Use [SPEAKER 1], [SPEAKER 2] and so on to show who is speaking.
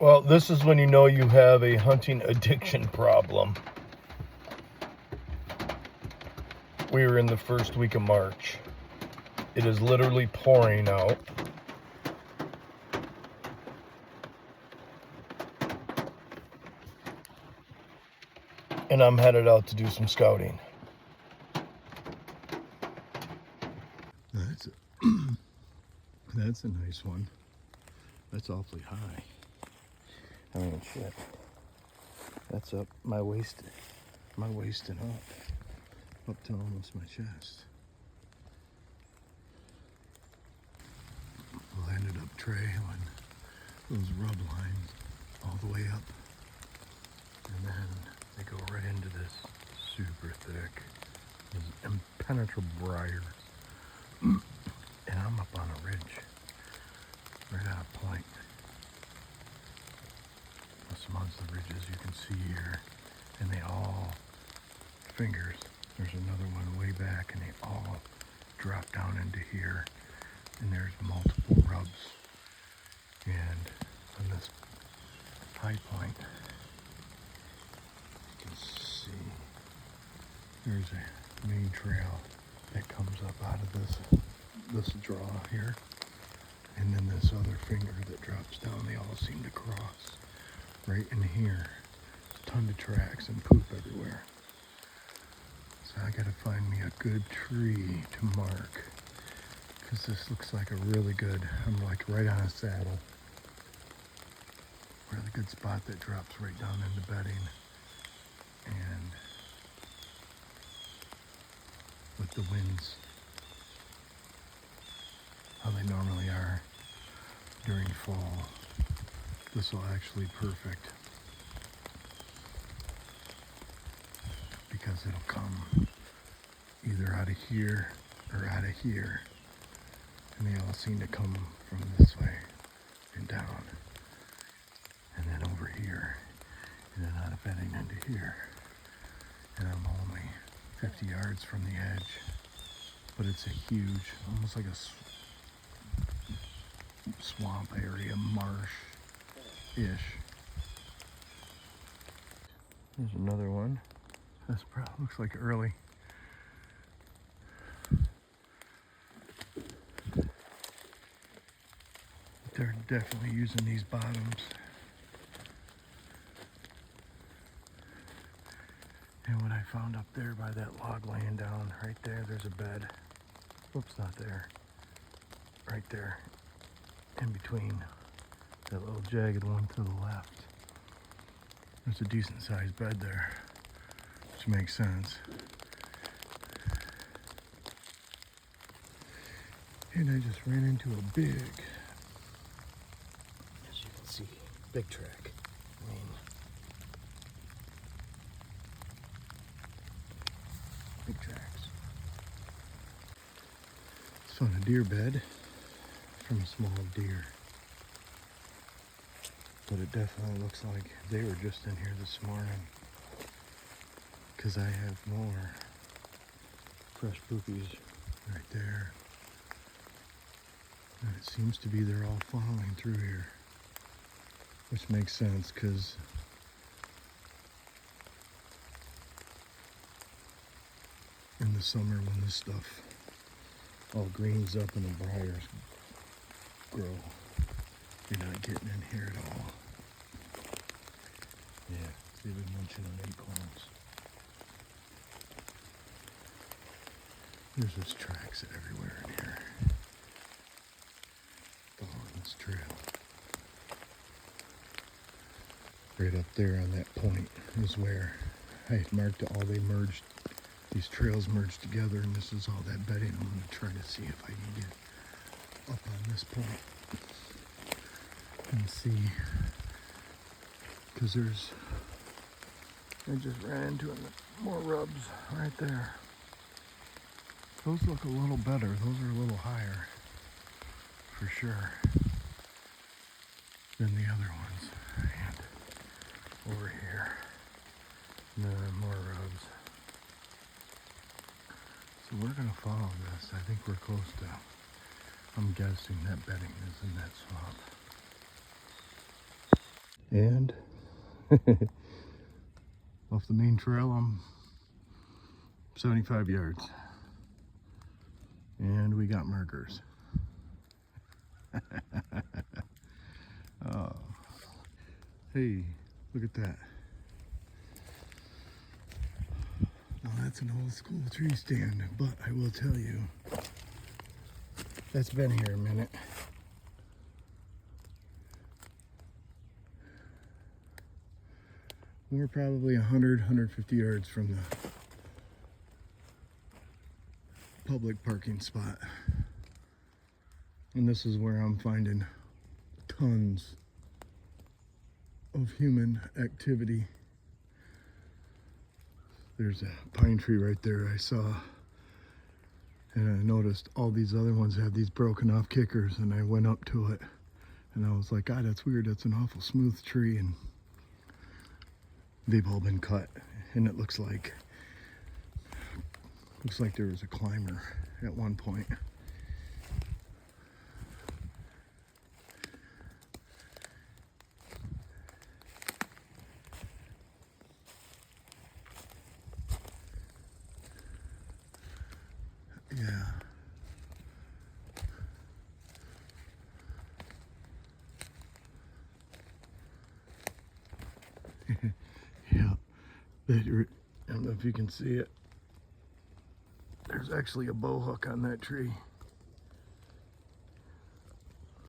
[SPEAKER 1] Well, this is when you know you have a hunting addiction problem. We are in the first week of March. It is literally pouring out. And I'm headed out to do some scouting.
[SPEAKER 2] That's a nice one. That's awfully high. I mean, shit. That's up my waist and up to almost my chest. Well, I ended up trailing those rub lines all the way up, and then they go right into this super thick, these impenetrable briars. And I'm up on a ridge, right on a point. Some of the ridges you can see here, and they all fingers. There's another one way back, and they all drop down into here, and there's multiple rubs. And on this high point, you can see there's a main trail that comes up out of this draw here, and then this other finger that drops down. They all seem to cross right in here. A ton of tracks and poop everywhere. So I gotta find me a good tree to mark, because this looks like a really good, I'm like right on a saddle. Really good spot that drops right down into bedding. And with the winds, how they normally are during fall, this will actually perfect, because it'll come either out of here or out of here, and they all seem to come from this way and down, and then over here, and then out of bedding into here. And I'm only 50 yards from the edge, but it's a huge, almost like a swamp area, marsh-ish. There's another one. This probably looks like early. They're definitely using these bottoms. And what I found up there by that log laying down, right there, there's a bed. Whoops, not there. Right there, in between that little jagged one to the left. There's a decent sized bed there, which makes sense. And I just ran into a big, as you can see, big track. I mean, big tracks. It's on a deer bed from a small deer. But it definitely looks like they were just in here this morning, because I have more fresh poopies right there. And it seems to be they're all following through here, which makes sense, because in the summer when this stuff all greens up and the briars grow, you're not getting in here at all. Yeah, they've been munching on acorns. There's just tracks everywhere in here. Following this trail. Right up there on that point is where I had marked all they merged. These trails merged together, and this is all that bedding. I'm going to try to see if I can get up on this point and see, because I just ran into more rubs right there. Those look a little better. Those are a little higher, for sure, than the other ones. And over here, no, more rubs. So we're gonna follow this. I think we're close to, I'm guessing that bedding is in that swamp. And off the main trail, I'm 75 yards. And we got markers. Oh. Hey, look at that. Now that's an old school tree stand, but I will tell you, that's been here a minute. We're probably 100, 150 yards from the public parking spot. And this is where I'm finding tons of human activity. There's a pine tree right there I saw, and I noticed all these other ones have these broken off kickers, and I went up to it and I was like, God, that's weird, that's an awful smooth tree, and they've all been cut, and it looks like there was a climber at one point. Yeah. Yeah. I don't know if you can see it. There's actually a bow hook on that tree.